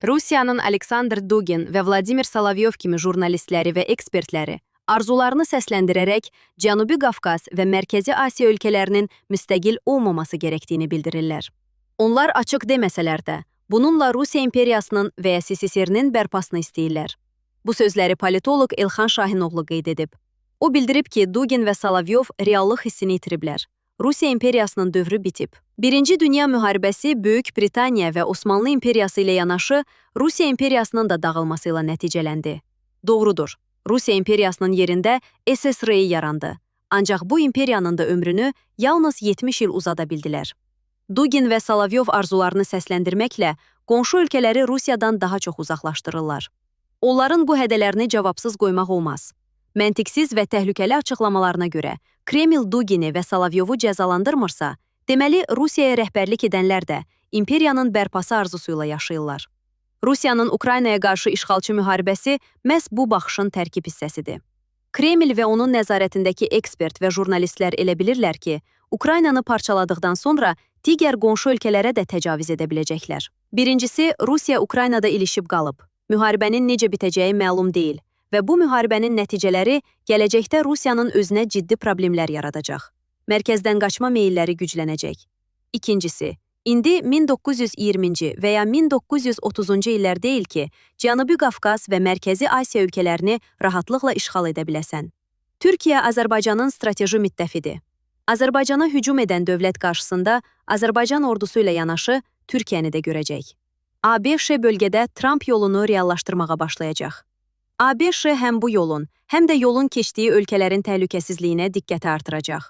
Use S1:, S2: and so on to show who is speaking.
S1: Rusiyanın Aleksandr Dugin və Vladimir Solovyov kimi jurnalistləri və ekspertləri arzularını səsləndirərək Cənubi Qafqaz və Mərkəzi Asiya ölkələrinin müstəqil olmaması gərəkdiyini bildirirlər. Onlar açıq deməsələr də, bununla Rusiya imperiyasının və ya SSR-nin bərpasını istəyirlər. Bu sözləri politoloq Elxan Şahinoğlu qeyd edib. O bildirib ki, Dugin və Solovyov reallıq hissini itiriblər. Rusiya imperiyasının dövrü bitib. Birinci Dünya müharibəsi Böyük Britaniya və Osmanlı imperiyası ilə yanaşı Rusiya imperiyasının da dağılması ilə nəticələndi. Doğrudur, Rusiya imperiyasının yerində SSR-i yarandı. Ancaq bu imperiyanın da ömrünü yalnız 70 il uzada bildilər. Dugin və Solovyov arzularını səsləndirməklə qonşu ölkələri Rusiyadan daha çox uzaqlaşdırırlar. Onların bu hədələrini cavabsız qoymaq olmaz. Məntiqsiz və təhlükəli açıqlamalarına görə Kreml Dugini və Solovyovu cəzalandırmırsa, deməli Rusiyaya rəhbərlik edənlər də imperiyanın bərpası arzusu ilə yaşayırlar. Rusiyanın Ukraynaya qarşı işğalçı müharibəsi məhz bu baxışın tərkib hissəsidir. Kreml və onun nəzarətindəki ekspert və jurnalistlər elə bilirlər ki, Ukraynanı parçaladıqdan sonra digər qonşu ölkələrə də təcavüz edə biləcəklər. Birincisi, Rusiya Ukraynada ilişib qalıb. Müharibənin necə bitəcəyi məlum deyil və bu müharibənin nəticələri gələcəkdə Rusiyanın özünə ciddi problemlər yaradacaq. Mərkəzdən qaçma meyilləri güclənəcək. İkincisi, indi 1920-ci və ya 1930-cu illər deyil ki, Cənubi Qafqaz və Mərkəzi Asiya ölkələrini rahatlıqla işğal edə biləsən. Türkiyə Azərbaycanın strateji müttəfidir. Azərbaycana hücum edən dövlət qarşısında Azərbaycan ordusu ilə yanaşı Türkiyəni də görəcək. ABŞ bölgədə Tramp yolunu reallaşdırmağa başlayacaq. ABŞ həm bu yolun, həm də yolun keçdiyi ölkələrin təhlükəsizliyinə diqqəti artıracaq.